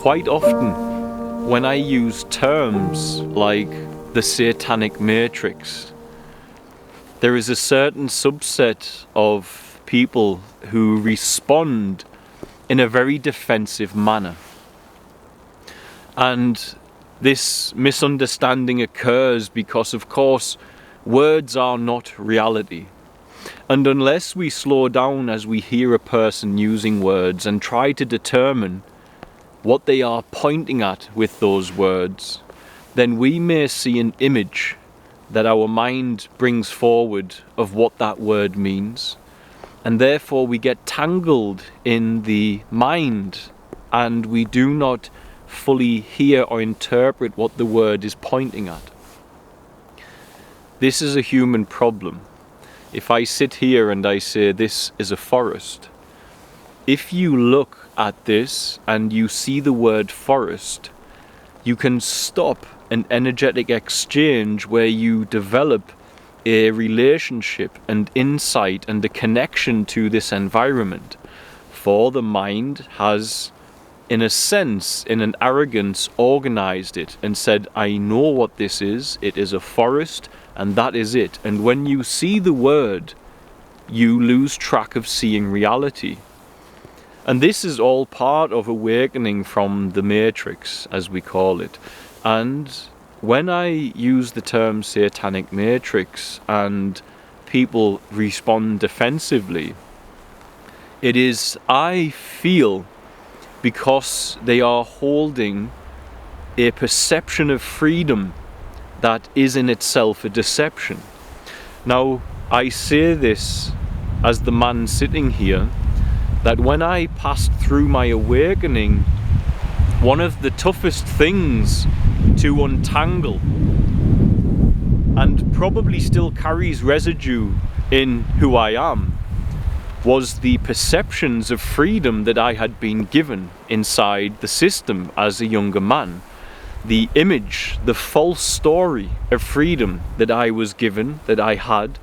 quite often when I use terms like the Satanic Matrix, there is a certain subset of people who respond in a very defensive manner. And this misunderstanding occurs because, of course, words are not reality. And unless we slow down as we hear a person using words and try to determine what they are pointing at with those words, then we may see an image that our mind brings forward of what that word means. And therefore we get tangled in the mind and we do not fully hear or interpret what the word is pointing at. This is a human problem. If I sit here and I say this is a forest, if you look at this and you see the word forest, you can stop an energetic exchange where you develop a relationship and insight and a connection to this environment. For the mind has, in a sense, in an arrogance, organized it and said, I know what this is, it is a forest, and that is it. And when you see the word, you lose track of seeing reality. And this is all part of awakening from the Matrix, as we call it. And when I use the term Satanic Matrix and people respond defensively, it is, I feel, because they are holding a perception of freedom that is in itself a deception. Now, I say this as the man sitting here, that when I passed through my awakening, one of the toughest things to untangle, and probably still carries residue in who I am, was the perceptions of freedom that I had been given inside the system as a younger man. The image, the false story of freedom that I was given, that I had,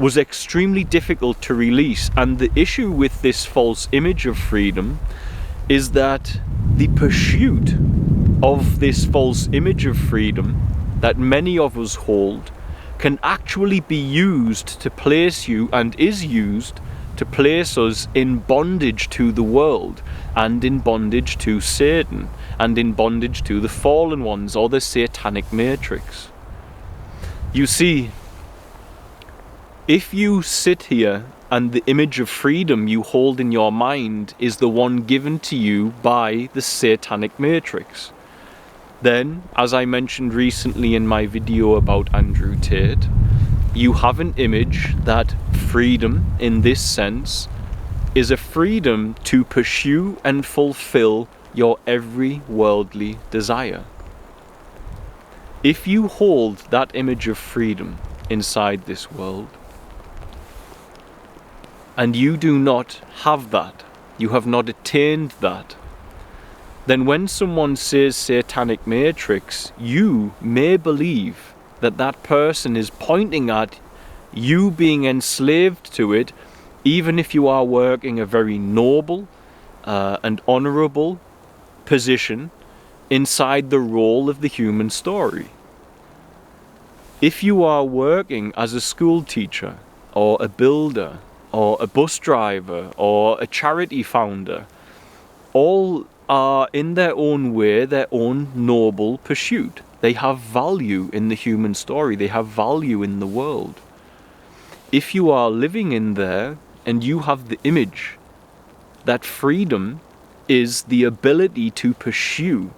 was extremely difficult to release. And the issue with this false image of freedom is that the pursuit of this false image of freedom that many of us hold can actually be used to place you, and is used to place us in bondage to the world, and in bondage to Satan, and in bondage to the fallen ones, or the Satanic Matrix. You see, if you sit here and the image of freedom you hold in your mind is the one given to you by the Satanic Matrix, then, as I mentioned recently in my video about Andrew Tate, you have an image that freedom, in this sense, is a freedom to pursue and fulfill your every worldly desire. If you hold that image of freedom inside this world, and you do not have that, you have not attained that, then when someone says Satanic Matrix, you may believe that that person is pointing at you being enslaved to it, even if you are working a very noble and honorable position inside the role of the human story. If you are working as a school teacher, or a builder, or a bus driver, or a charity founder, all are in their own way their own noble pursuit. They have value in the human story, they have value in the world. If you are living in there and you have the image that freedom is the ability to pursue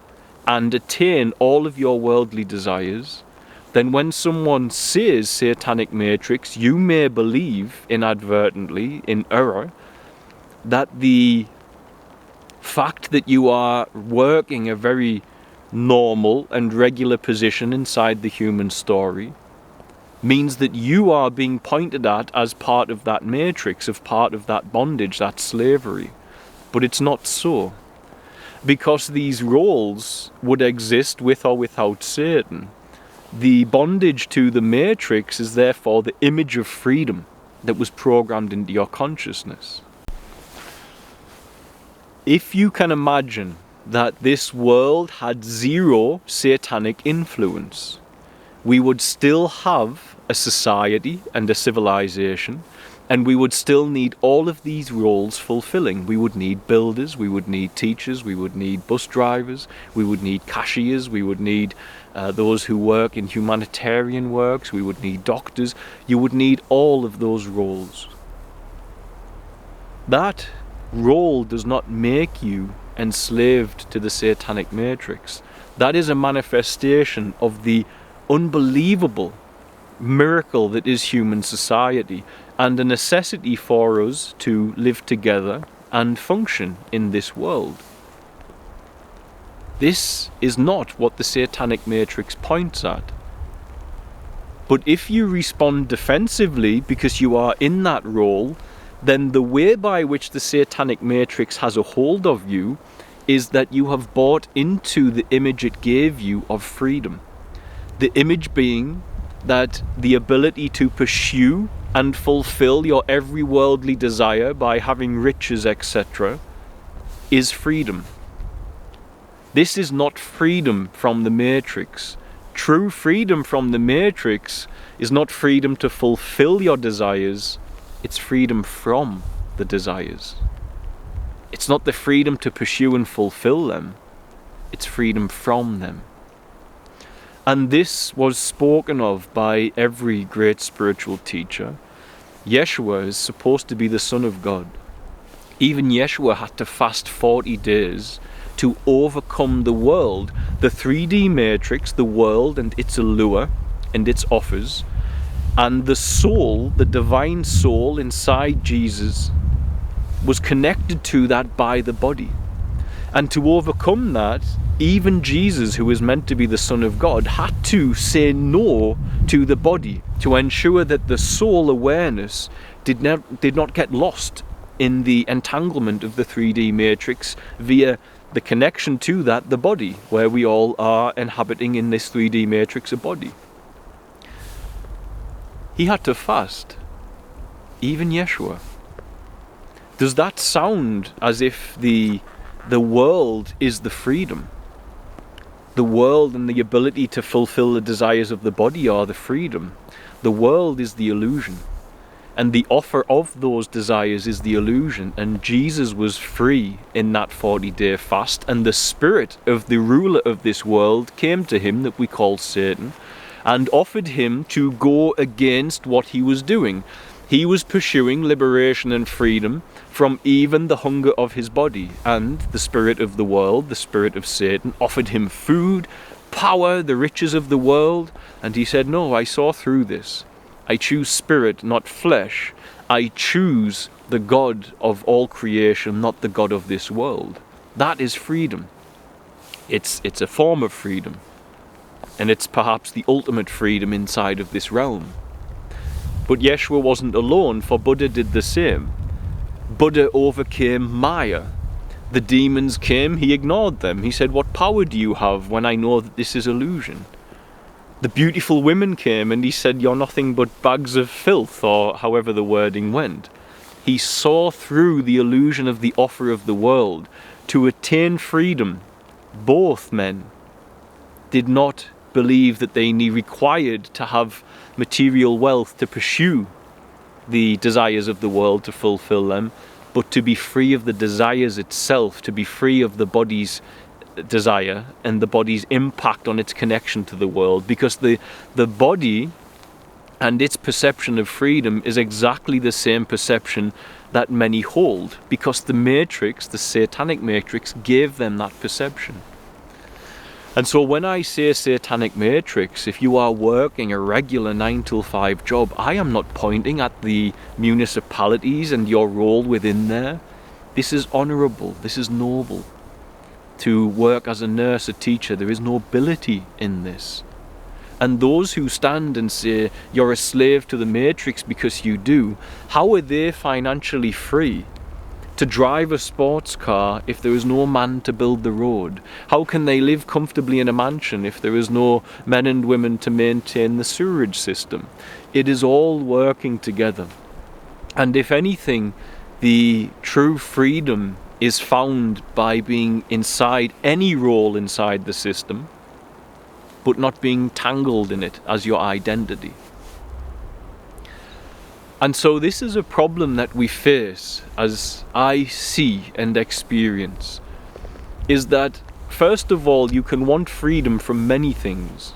and attain all of your worldly desires, then when someone says Satanic Matrix, you may believe inadvertently, in error, that the fact that you are working a very normal and regular position inside the human story means that you are being pointed at as part of that matrix, of part of that bondage, that slavery. But it's not so, because these roles would exist with or without Satan. The bondage to the matrix is therefore the image of freedom that was programmed into your consciousness. If you can imagine that this world had zero satanic influence, we would still have a society and a civilization, and we would still need all of these roles fulfilling. We would need builders, we would need teachers, we would need bus drivers, we would need cashiers, we would need those who work in humanitarian works, we would need doctors. You would need all of those roles. That role does not make you enslaved to the Satanic Matrix. That is a manifestation of the unbelievable miracle that is human society, and a necessity for us to live together and function in this world. This is not what the Satanic Matrix points at. But if you respond defensively because you are in that role, then the way by which the Satanic Matrix has a hold of you is that you have bought into the image it gave you of freedom. The image being that the ability to pursue and fulfill your every worldly desire by having riches, etc., is freedom. This is not freedom from the Matrix. True freedom from the Matrix is not freedom to fulfill your desires, it's freedom from the desires. It's not the freedom to pursue and fulfill them, it's freedom from them. And this was spoken of by every great spiritual teacher. Yeshua is supposed to be the Son of God. Even Yeshua had to fast 40 days to overcome the world, the 3D matrix, the world and its allure and its offers, and the soul, the divine soul inside Jesus, was connected to that by the body. And to overcome that, even Jesus, who is meant to be the Son of God, had to say no to the body to ensure that the soul awareness did not get lost in the entanglement of the 3D matrix via the connection to that, the body, where we all are inhabiting in this 3D matrix a body. He had to fast, even Yeshua. Does that sound as if the world is the freedom? The world and the ability to fulfill the desires of the body are the freedom. The world is the illusion. And the offer of those desires is the illusion. And Jesus was free in that 40-day fast. And the spirit of the ruler of this world came to him, that we call Satan, and offered him to go against what he was doing. He was pursuing liberation and freedom from even the hunger of his body. And the spirit of the world, the spirit of Satan, offered him food, power, the riches of the world. And he said, no, I saw through this. I choose spirit, not flesh. I choose the God of all creation, not the God of this world. That is freedom. It's a form of freedom. And it's perhaps the ultimate freedom inside of this realm. But Yeshua wasn't alone, for Buddha did the same. Buddha overcame Maya. The demons came, he ignored them. He said, what power do you have when I know that this is illusion? The beautiful women came and he said, you're nothing but bags of filth, or however the wording went. He saw through the illusion of the offer of the world. To attain freedom, both men did not believe that they required to have material wealth to pursue the desires of the world, to fulfill them, but to be free of the desires itself, to be free of the body's desire and the body's impact on its connection to the world, because the body and its perception of freedom is exactly the same perception that many hold, because the matrix, the Satanic Matrix, gave them that perception. And so when I say Satanic Matrix, if you are working a regular 9 to 5 job, I am not pointing at the municipalities and your role within there. This is honourable, this is noble. To work as a nurse, a teacher, there is nobility in this. And those who stand and say, you're a slave to the Matrix because you do, how are they financially free to drive a sports car if there is no man to build the road? How can they live comfortably in a mansion if there is no men and women to maintain the sewerage system? It is all working together. And if anything, the true freedom is found by being inside any role inside the system, but not being tangled in it as your identity. And so this is a problem that we face, as I see and experience, is that first of all, you can want freedom from many things.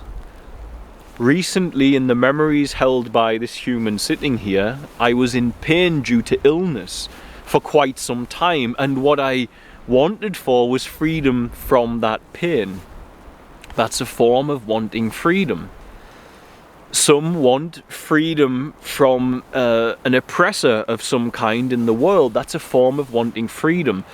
Recently, in the memories held by this human sitting here, I was in pain due to illness for quite some time, and what I wanted for was freedom from that pain. That's a form of wanting freedom. Some want freedom from an oppressor of some kind in the world. That's a form of wanting freedom.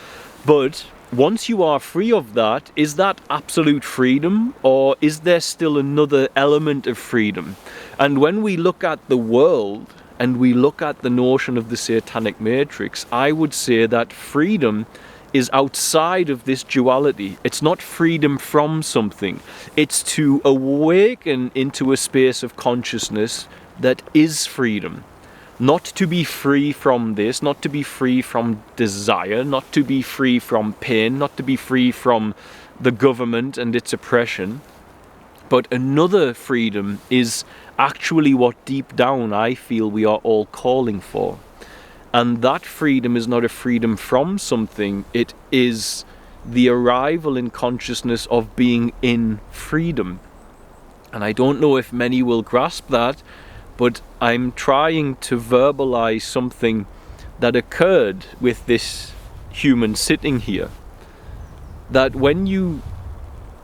But once you are free of that, is that absolute freedom, or is there still another element of freedom? And when we look at the world and we look at the notion of the Satanic Matrix, I would say that freedom is outside of this duality. It's not freedom from something. It's to awaken into a space of consciousness that is freedom. Not to be free from this, not to be free from desire, not to be free from pain, not to be free from the government and its oppression. But another freedom is actually what deep down I feel we are all calling for. And that freedom is not a freedom from something, it is the arrival in consciousness of being in freedom. And I don't know if many will grasp that, but I'm trying to verbalize something that occurred with this human sitting here. That when you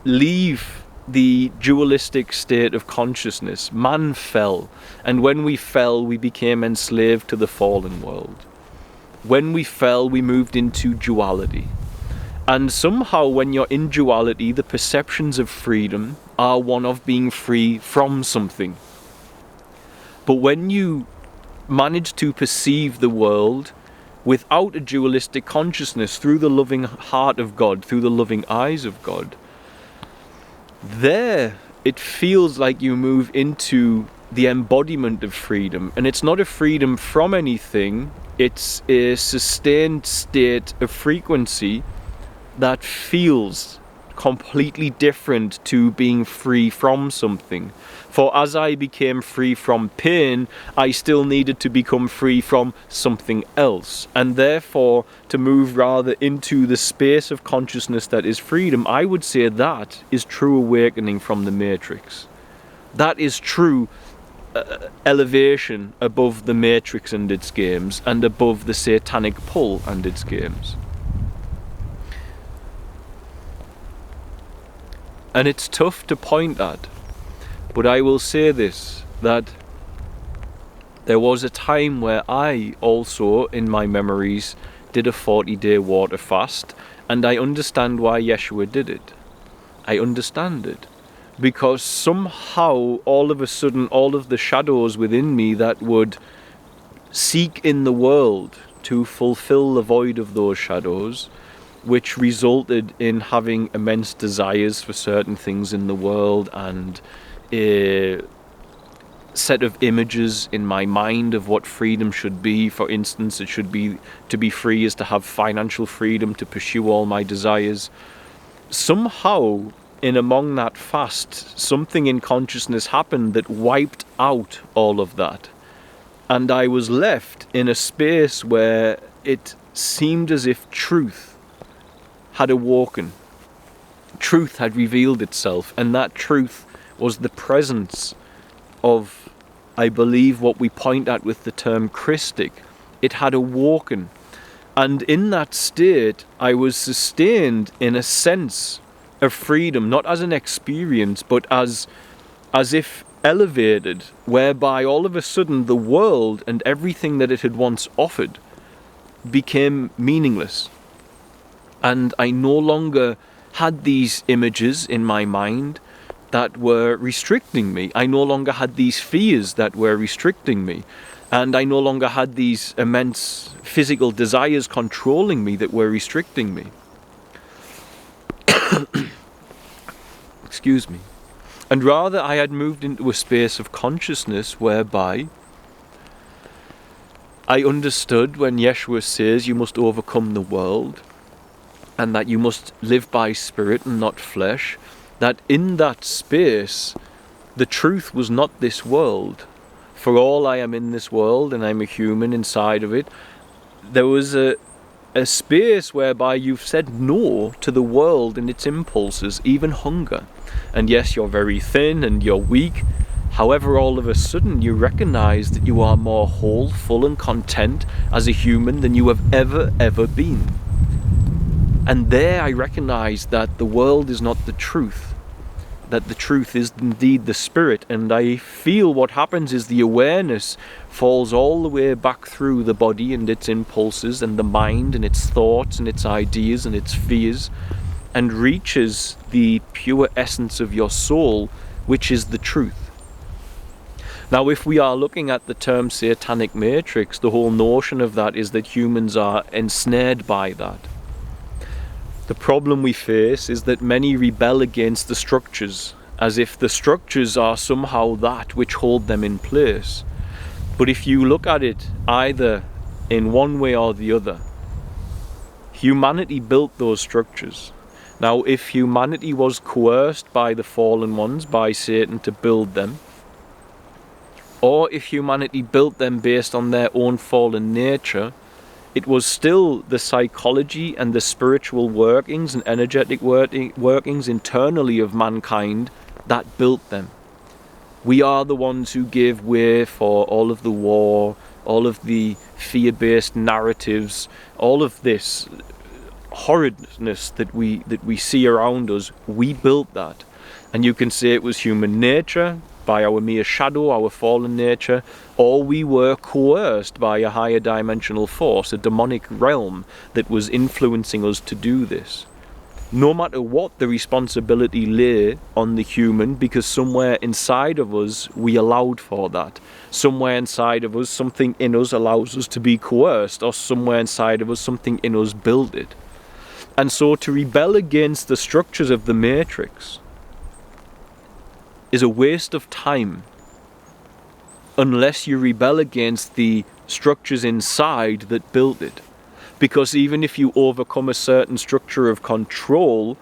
leave the dualistic state of consciousness, man fell, and when we fell, we became enslaved to the fallen world. When we fell, we moved into duality. And somehow when you're in duality, the perceptions of freedom are one of being free from something. But when you manage to perceive the world without a dualistic consciousness, through the loving heart of God, through the loving eyes of God, there it feels like you move into the embodiment of freedom. And it's not a freedom from anything, it's a sustained state of frequency that feels completely different to being free from something. For as I became free from pain, I still needed to become free from something else. And therefore, to move rather into the space of consciousness that is freedom, I would say that is true awakening from the Matrix. That is true elevation above the Matrix and its games, and above the satanic pull and its games. And it's tough to point at, but I will say this, that there was a time where I also, in my memories, did a 40-day water fast, and I understand why Yeshua did it. I understand it. Because somehow, all of a sudden, all of the shadows within me that would seek in the world to fulfill the void of those shadows, which resulted in having immense desires for certain things in the world, and a set of images in my mind of what freedom should be. For instance, it should be to be free is to have financial freedom, to pursue all my desires. Somehow, in among that fast, something in consciousness happened that wiped out all of that. And I was left in a space where it seemed as if truth had awoken. Truth had revealed itself, and that truth was the presence of, I believe, what we point at with the term Christic. It had awoken. And in that state, I was sustained in a sense of freedom, not as an experience, but as if elevated, whereby all of a sudden the world and everything that it had once offered became meaningless. And I no longer had these images in my mind that were restricting me. I no longer had these fears that were restricting me. And I no longer had these immense physical desires controlling me that were restricting me. Excuse me. And rather, I had moved into a space of consciousness whereby I understood when Yeshua says you must overcome the world, and that you must live by spirit and not flesh, that in that space the truth was not this world. For all I am in this world and I'm a human inside of it, there was a space whereby you've said no to the world and its impulses, even hunger. And yes, you're very thin and you're weak. However, all of a sudden you recognize that you are more whole, full and content as a human than you have ever been. And there I recognize that the world is not the truth, that the truth is indeed the spirit. And I feel what happens is the awareness falls all the way back through the body and its impulses and the mind and its thoughts and its ideas and its fears, and reaches the pure essence of your soul, which is the truth. Now, if we are looking at the term Satanic Matrix, the whole notion of that is that humans are ensnared by that. The problem we face is that many rebel against the structures, as if the structures are somehow that which hold them in place. But if you look at it either in one way or the other, humanity built those structures. Now, if humanity was coerced by the fallen ones, by Satan, to build them, or if humanity built them based on their own fallen nature, it was still the psychology and the spiritual workings and energetic workings internally of mankind that built them. We are the ones who gave way for all of the war, all of the fear-based narratives, all of this horridness that we see around us. We built that. And you can say it was human nature, by our mere shadow, our fallen nature, or we were coerced by a higher dimensional force, a demonic realm that was influencing us to do this. No matter what, the responsibility lay on the human, because somewhere inside of us we allowed for that. Somewhere inside of us, something in us allows us to be coerced, or somewhere inside of us, something in us built it. And so to rebel against the structures of the Matrix is a waste of time unless you rebel against the structures inside that built it. Because even if you overcome a certain structure of control,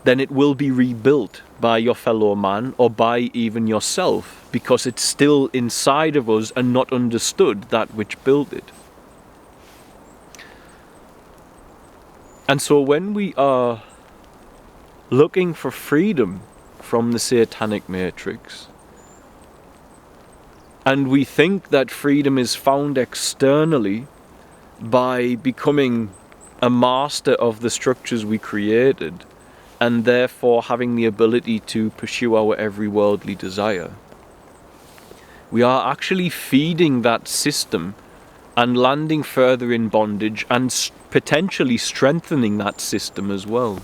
then it will be rebuilt by your fellow man or by even yourself, because it's still inside of us and not understood that which built it. And so when we are looking for freedom from the Satanic Matrix, and we think that freedom is found externally by becoming a master of the structures we created, and therefore having the ability to pursue our every worldly desire, we are actually feeding that system and landing further in bondage and potentially strengthening that system as well.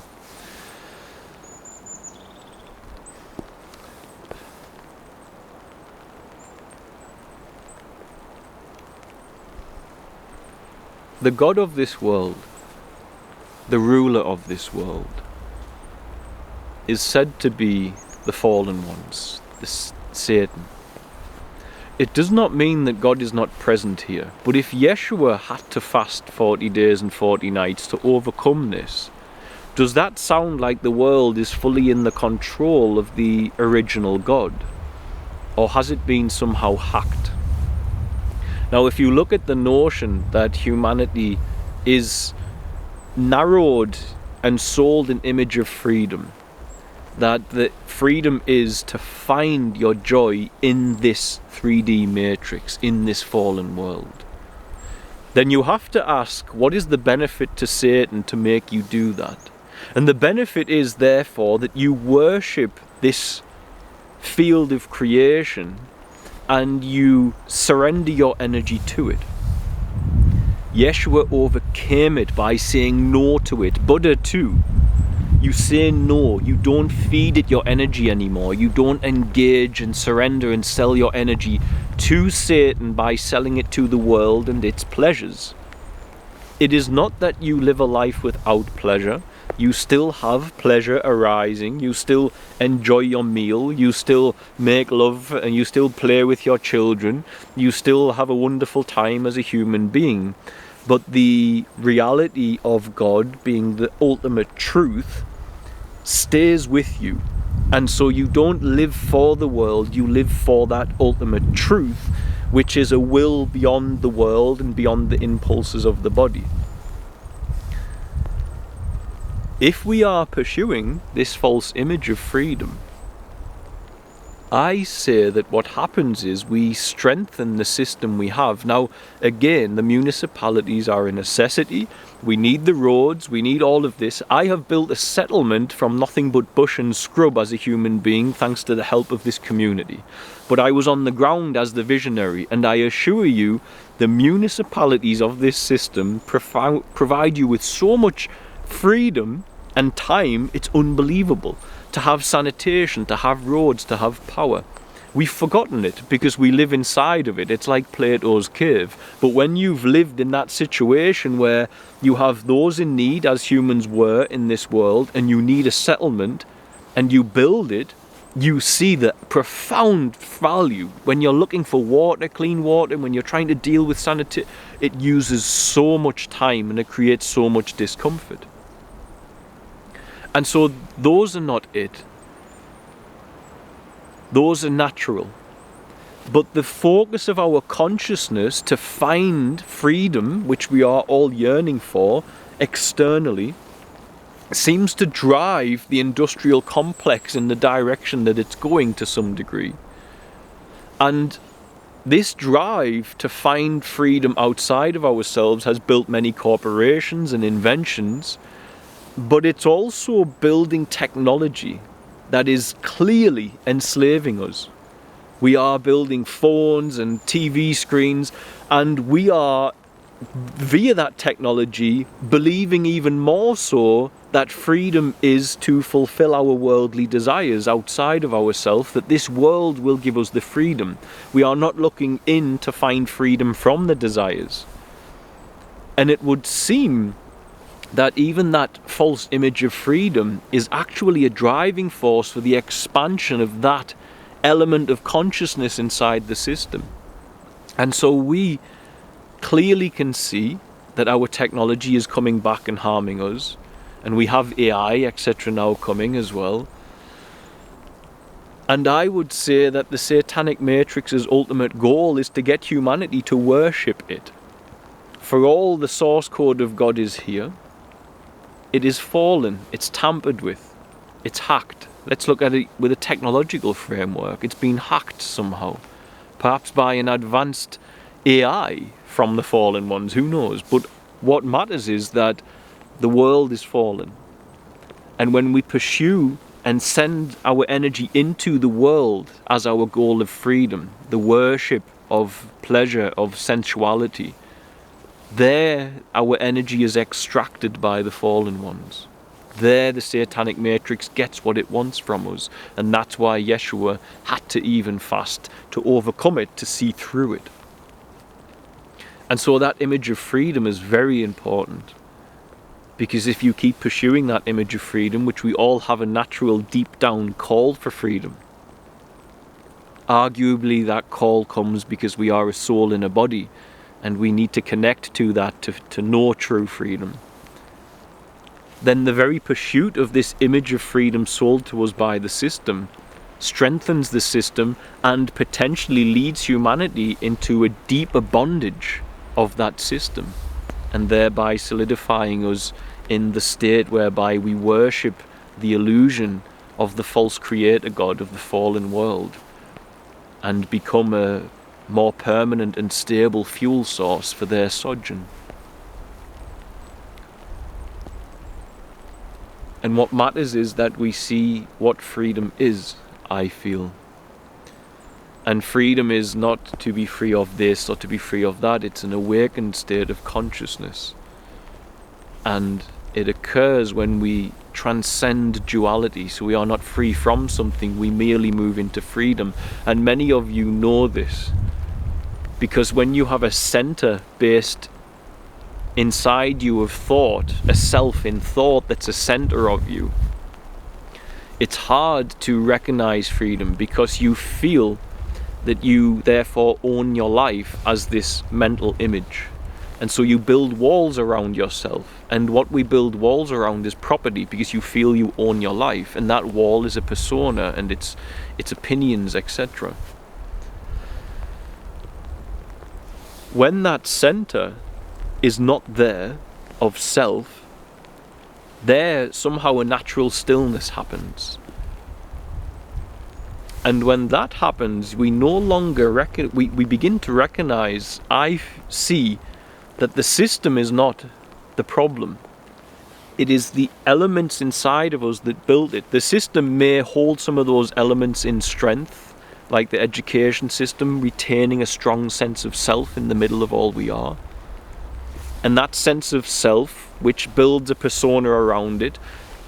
The God of this world, the ruler of this world, is said to be the fallen ones, Satan. It does not mean that God is not present here, but if Yeshua had to fast 40 days and 40 nights to overcome this, does that sound like the world is fully in the control of the original God? Or has it been somehow hacked? Now, if you look at the notion that humanity is narrowed and sold an image of freedom, that the freedom is to find your joy in this 3D matrix, in this fallen world, then you have to ask, what is the benefit to Satan to make you do that? And the benefit is, therefore, that you worship this field of creation and you surrender your energy to it. Yeshua overcame it by saying no to it. Buddha too. You say no. You don't feed it your energy anymore. You don't engage and surrender and sell your energy to Satan by selling it to the world and its pleasures. It is not that you live a life without pleasure. You still have pleasure arising, you still enjoy your meal, you still make love and you still play with your children, you still have a wonderful time as a human being. But the reality of God being the ultimate truth stays with you. And so you don't live for the world, you live for that ultimate truth, which is a will beyond the world and beyond the impulses of the body. If we are pursuing this false image of freedom, I say that what happens is we strengthen the system we have. Now, again, the municipalities are a necessity. We need the roads, we need all of this. I have built a settlement from nothing but bush and scrub as a human being, thanks to the help of this community. But I was on the ground as the visionary, and I assure you, the municipalities of this system provide you with so much freedom and time, it's unbelievable. To have sanitation, to have roads, to have power. We've forgotten it because we live inside of it. It's like Plato's cave. But when you've lived in that situation where you have those in need, as humans were in this world, and you need a settlement, and you build it, you see the profound value. When you're looking for water, clean water, when you're trying to deal with sanitation, it uses so much time and it creates so much discomfort. And so those are not it. Those are natural. But the focus of our consciousness to find freedom, which we are all yearning for externally, seems to drive the industrial complex in the direction that it's going to some degree. And this drive to find freedom outside of ourselves has built many corporations and inventions. But it's also building technology that is clearly enslaving us. We are building phones and TV screens, and we are, via that technology, believing even more so that freedom is to fulfill our worldly desires outside of ourselves, that this world will give us the freedom. We are not looking in to find freedom from the desires. And it would seem that even that false image of freedom is actually a driving force for the expansion of that element of consciousness inside the system. And so we clearly can see that our technology is coming back and harming us, and we have AI, etc. now coming as well. And I would say that the Satanic Matrix's ultimate goal is to get humanity to worship it. For all the source code of God is here. It is fallen, it's tampered with, it's hacked. Let's look at it with a technological framework. It's been hacked somehow, perhaps by an advanced AI from the fallen ones, who knows? But what matters is that the world is fallen. And when we pursue and send our energy into the world as our goal of freedom, the worship of pleasure, of sensuality, there our energy is extracted by the fallen ones. There the Satanic Matrix gets what it wants from us, and that's why Yeshua had to even fast to overcome it, to see through it. And so that image of freedom is very important, because if you keep pursuing that image of freedom, which we all have a natural deep down call for freedom, arguably that call comes because we are a soul in a body, and we need to connect to that to know true freedom. Then the very pursuit of this image of freedom sold to us by the system strengthens the system and potentially leads humanity into a deeper bondage of that system, and thereby solidifying us in the state whereby we worship the illusion of the false creator God of the fallen world and become a more permanent and stable fuel source for their sojourn. And what matters is that we see what freedom is, I feel. And freedom is not to be free of this or to be free of that. It's an awakened state of consciousness. And it occurs when we transcend duality. So we are not free from something, we merely move into freedom. And many of you know this, because when you have a center based inside you of thought, a self in thought that's a center of you, it's hard to recognize freedom because you feel that you therefore own your life as this mental image. And so you build walls around yourself. And what we build walls around is property, because you feel you own your life. And that wall is a persona and its opinions, etc. When that center is not there of self, there somehow a natural stillness happens. And when that happens, we no longer we begin to recognize, I see, that the system is not the problem. It is the elements inside of us that build it. The system may hold some of those elements in strength, like the education system retaining a strong sense of self in the middle of all we are. And that sense of self, which builds a persona around it,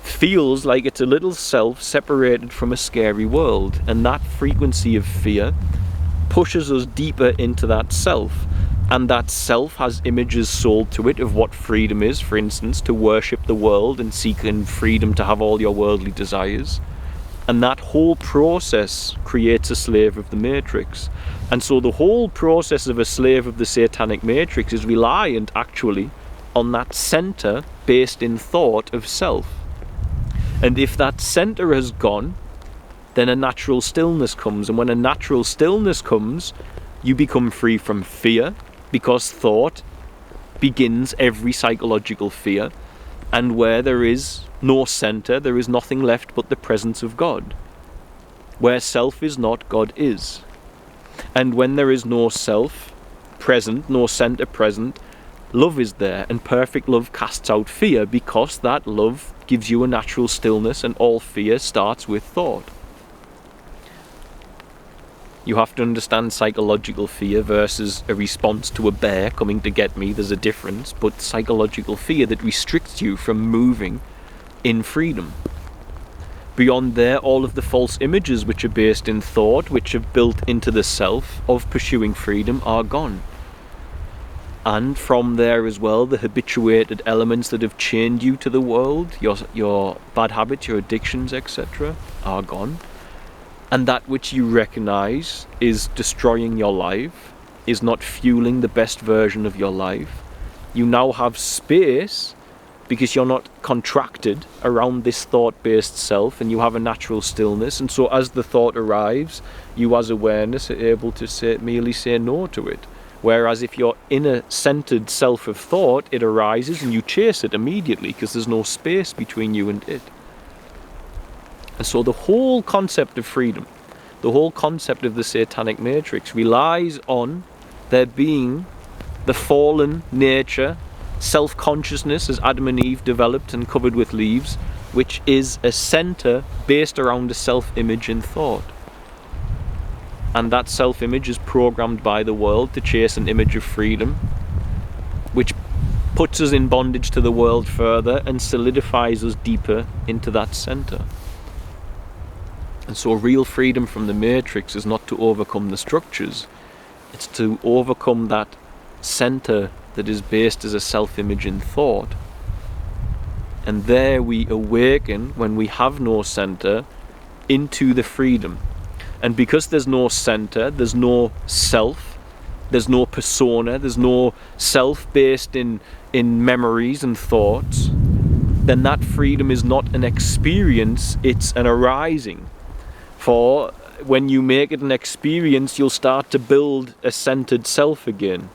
feels like it's a little self separated from a scary world. And that frequency of fear pushes us deeper into that self. And that self has images sold to it of what freedom is, for instance, to worship the world and seek in freedom to have all your worldly desires. And that whole process creates a slave of the Matrix. And so the whole process of a slave of the Satanic Matrix is reliant, actually, on that center based in thought of self. And if that center has gone, then a natural stillness comes. And when a natural stillness comes, you become free from fear, because thought begins every psychological fear. And where there is no center, there is nothing left but the presence of God. Where self is not, God is. And when there is no self present, no center present, love is there, and perfect love casts out fear, because that love gives you a natural stillness, and all fear starts with thought. You have to understand psychological fear versus a response to a bear coming to get me. There's a difference, but psychological fear that restricts you from moving in freedom. Beyond there, all of the false images which are based in thought, which are built into the self of pursuing freedom, are gone. And from there as well, the habituated elements that have chained you to the world, your bad habits, your addictions, etc., are gone. And that which you recognize is destroying your life, is not fueling the best version of your life. You now have space, because you're not contracted around this thought-based self, and you have a natural stillness. And so as the thought arrives, you as awareness are able to merely say no to it. Whereas if you're in a centered self of thought, it arises and you chase it immediately, because there's no space between you and it. And so the whole concept of freedom, the whole concept of the Satanic Matrix, relies on there being the fallen nature, self-consciousness as Adam and Eve developed and covered with leaves, which is a center based around a self-image in thought. And that self-image is programmed by the world to chase an image of freedom, which puts us in bondage to the world further and solidifies us deeper into that center. And so real freedom from the Matrix is not to overcome the structures, it's to overcome that center that is based as a self-image in thought. And there we awaken, when we have no center, into the freedom. And because there's no center, there's no self, there's no persona, there's no self based in memories and thoughts, then that freedom is not an experience, it's an arising. For when you make it an experience, you'll start to build a centered self again.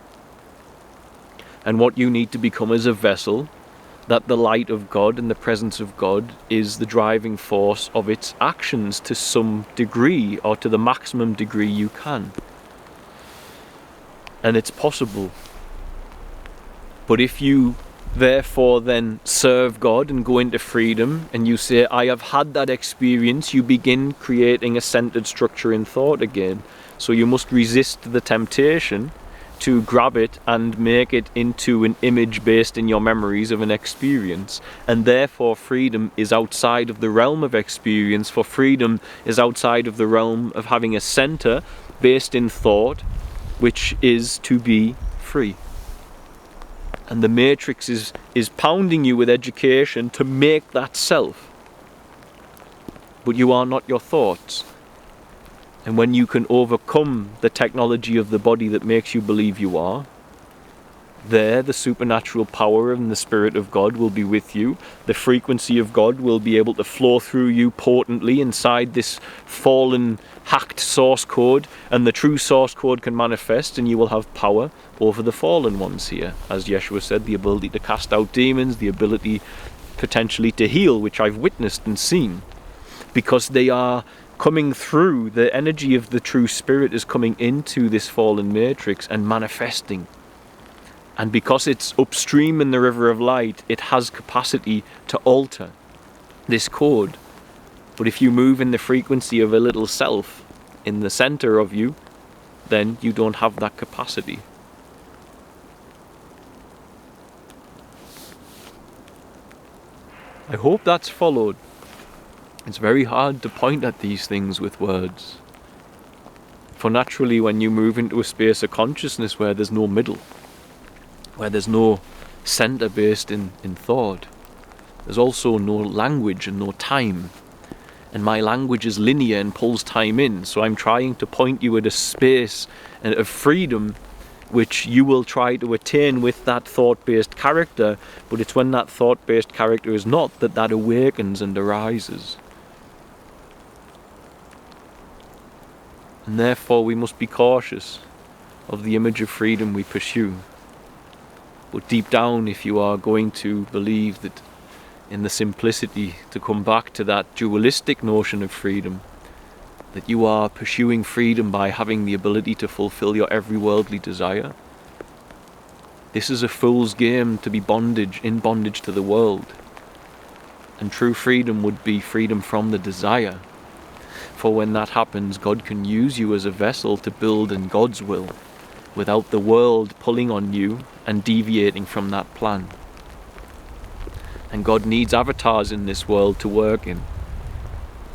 And what you need to become is a vessel that the light of God and the presence of God is the driving force of its actions to some degree, or to the maximum degree you can. And it's possible. But if you therefore then serve God and go into freedom, and you say, I have had that experience, you begin creating a centered structure in thought again. So you must resist the temptation to grab it and make it into an image based in your memories of an experience. And therefore freedom is outside of the realm of experience, for freedom is outside of the realm of having a center based in thought, which is to be free. And the Matrix is pounding you with education to make that self. But you are not your thoughts. And when you can overcome the technology of the body that makes you believe you are, there the supernatural power and the Spirit of God will be with you. The frequency of God will be able to flow through you potently inside this fallen, hacked source code, and the true source code can manifest, and you will have power over the fallen ones here. As Yeshua said, the ability to cast out demons, the ability potentially to heal, which I've witnessed and seen, because they are coming through. The energy of the true Spirit is coming into this fallen matrix and manifesting. And because it's upstream in the river of light, it has capacity to alter this code. But if you move in the frequency of a little self in the center of you, then you don't have that capacity. I hope that's followed. It's very hard to point at these things with words. For naturally, when you move into a space of consciousness where there's no middle, where there's no center based in thought, there's also no language and no time. And my language is linear and pulls time in, so I'm trying to point you at a space of freedom which you will try to attain with that thought-based character, but it's when that thought-based character is not that awakens and arises. And therefore we must be cautious of the image of freedom we pursue. But deep down, if you are going to believe that in the simplicity, to come back to that dualistic notion of freedom, that you are pursuing freedom by having the ability to fulfill your every worldly desire, this is a fool's game to be in bondage to the world. And true freedom would be freedom from the desire. For when that happens, God can use you as a vessel to build in God's will, without the world pulling on you and deviating from that plan. And God needs avatars in this world to work in.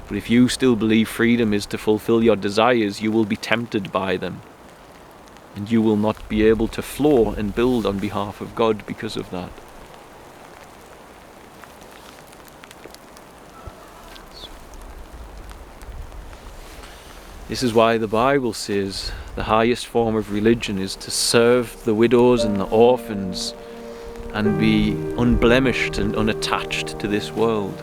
But if you still believe freedom is to fulfill your desires, you will be tempted by them. And you will not be able to flow and build on behalf of God because of that. This is why the Bible says the highest form of religion is to serve the widows and the orphans and be unblemished and unattached to this world.